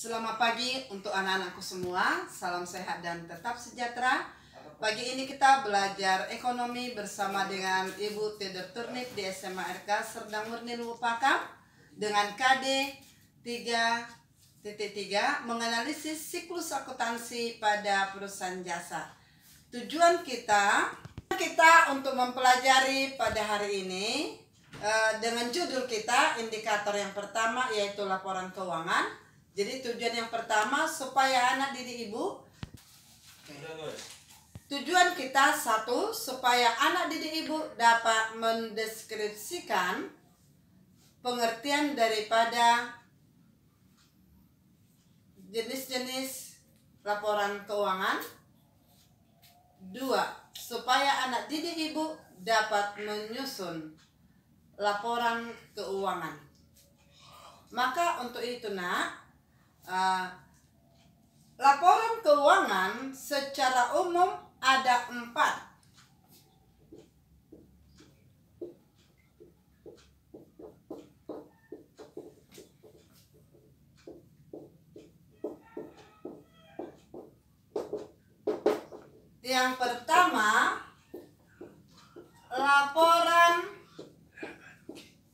Selamat pagi untuk anak-anakku semua, salam sehat dan tetap sejahtera. Pagi ini kita belajar ekonomi bersama dengan Ibu Teder Turnip di SMA RK Serdang Murni Lubupakam dengan KD 3.3 menganalisis siklus akuntansi pada perusahaan jasa. Tujuan kita untuk mempelajari pada hari ini dengan judul kita indikator yang pertama yaitu laporan keuangan. Jadi tujuan yang pertama supaya anak didik ibu tujuan kita satu, supaya anak didik ibu dapat mendeskripsikan pengertian daripada jenis-jenis laporan keuangan. Dua, supaya anak didik ibu dapat menyusun laporan keuangan. Maka untuk itu laporan keuangan secara umum ada 4. Yang pertama, laporan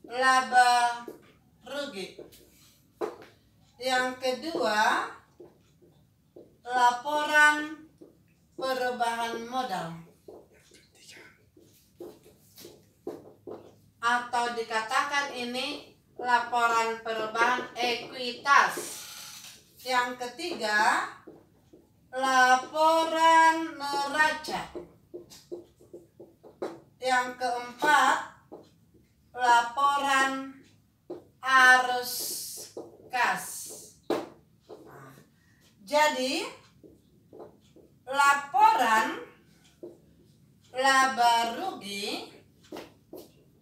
laba rugi. Yang kedua, laporan perubahan modal atau dikatakan ini laporan perubahan ekuitas. Yang ketiga, laporan neraca. Yang keempat, laporan arus kas. Jadi laporan laba rugi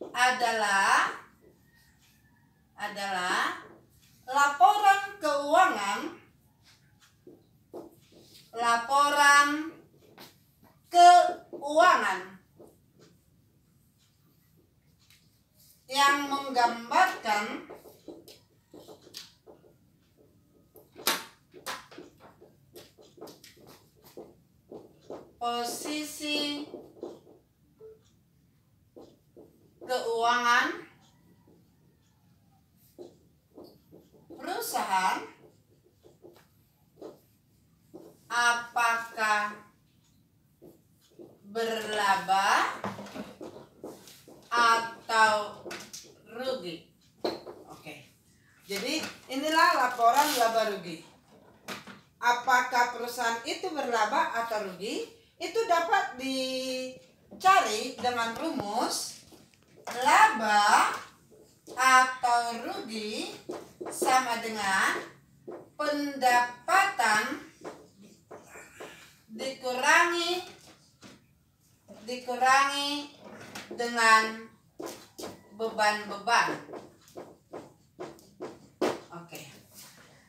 adalah laporan keuangan, yang menggambarkan posisi keuangan perusahaan, apakah berlaba atau rugi. Oke. Jadi inilah laporan laba rugi. Apakah perusahaan itu berlaba atau rugi? Itu dapat dicari dengan rumus laba atau rugi sama dengan pendapatan dikurangi dengan beban-beban. Oke.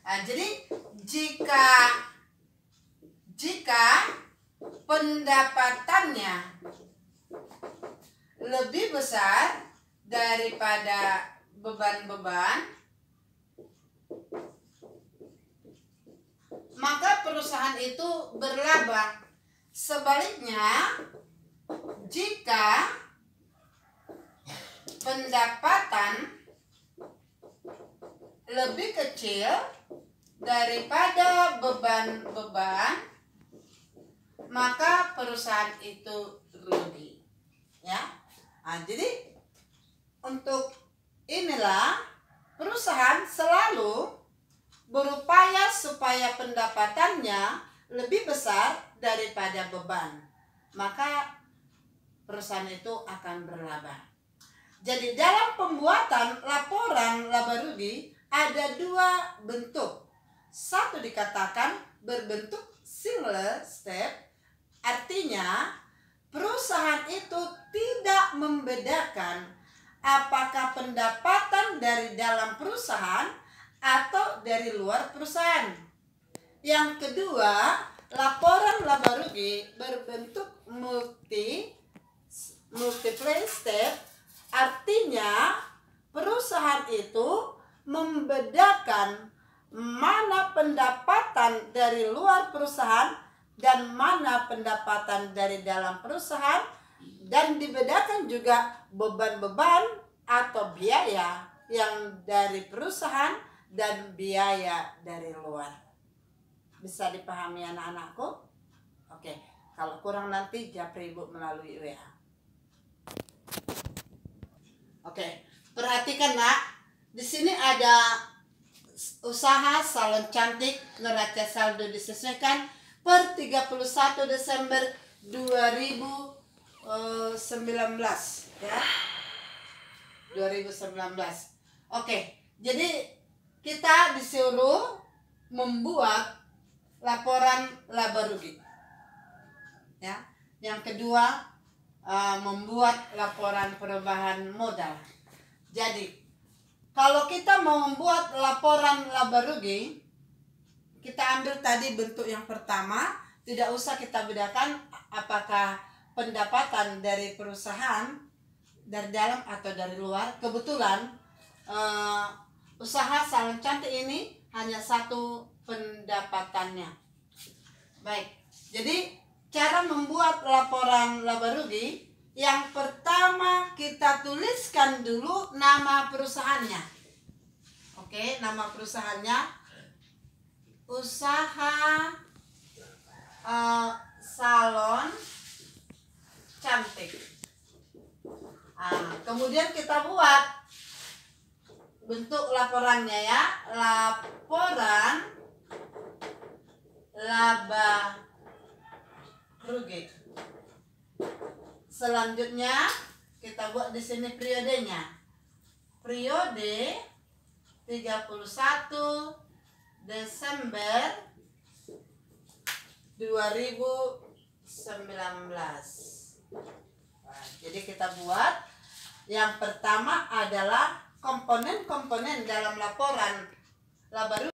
Nah, jadi jika pendapatannya lebih besar daripada beban-beban, maka perusahaan itu berlaba. Sebaliknya, jika pendapatan lebih kecil daripada beban-beban, maka perusahaan itu rugi. Ya. Nah, jadi untuk inilah perusahaan selalu berupaya supaya pendapatannya lebih besar daripada beban. Maka perusahaan itu akan berlaba. Jadi dalam pembuatan laporan laba rugi ada 2 bentuk. Satu dikatakan berbentuk single step, artinya perusahaan itu tidak membedakan apakah pendapatan dari dalam perusahaan atau dari luar perusahaan. Yang kedua, laporan laba rugi berbentuk multiple step, artinya perusahaan itu membedakan mana pendapatan dari luar perusahaan dan mana pendapatan dari dalam perusahaan, dan dibedakan juga beban-beban atau biaya yang dari perusahaan dan biaya dari luar. Bisa dipahami anak-anakku? Oke, kalau kurang nanti japri Ibu melalui WA. Oke, perhatikan nak, di sini ada usaha salon cantik neraca saldo disesuaikan per 31 Desember 2019 ya. 2019. Oke, jadi kita disuruh membuat laporan laba rugi. Ya. Yang kedua, membuat laporan perubahan modal. Jadi, kalau kita mau membuat laporan laba rugi, kita ambil tadi bentuk yang pertama, tidak usah kita bedakan apakah pendapatan dari perusahaan dari dalam atau dari luar. Kebetulan usaha salon cantik ini hanya satu pendapatannya. Baik, jadi cara membuat laporan laba rugi, yang pertama kita tuliskan dulu nama perusahaannya. Oke, nama perusahaannya usaha salon cantik. Kemudian kita buat bentuk laporannya ya, laporan laba rugi. Selanjutnya kita buat di sini periodenya. Periode 31 Desember 2019. Jadi kita buat yang pertama adalah komponen-komponen dalam laporan laba rugi.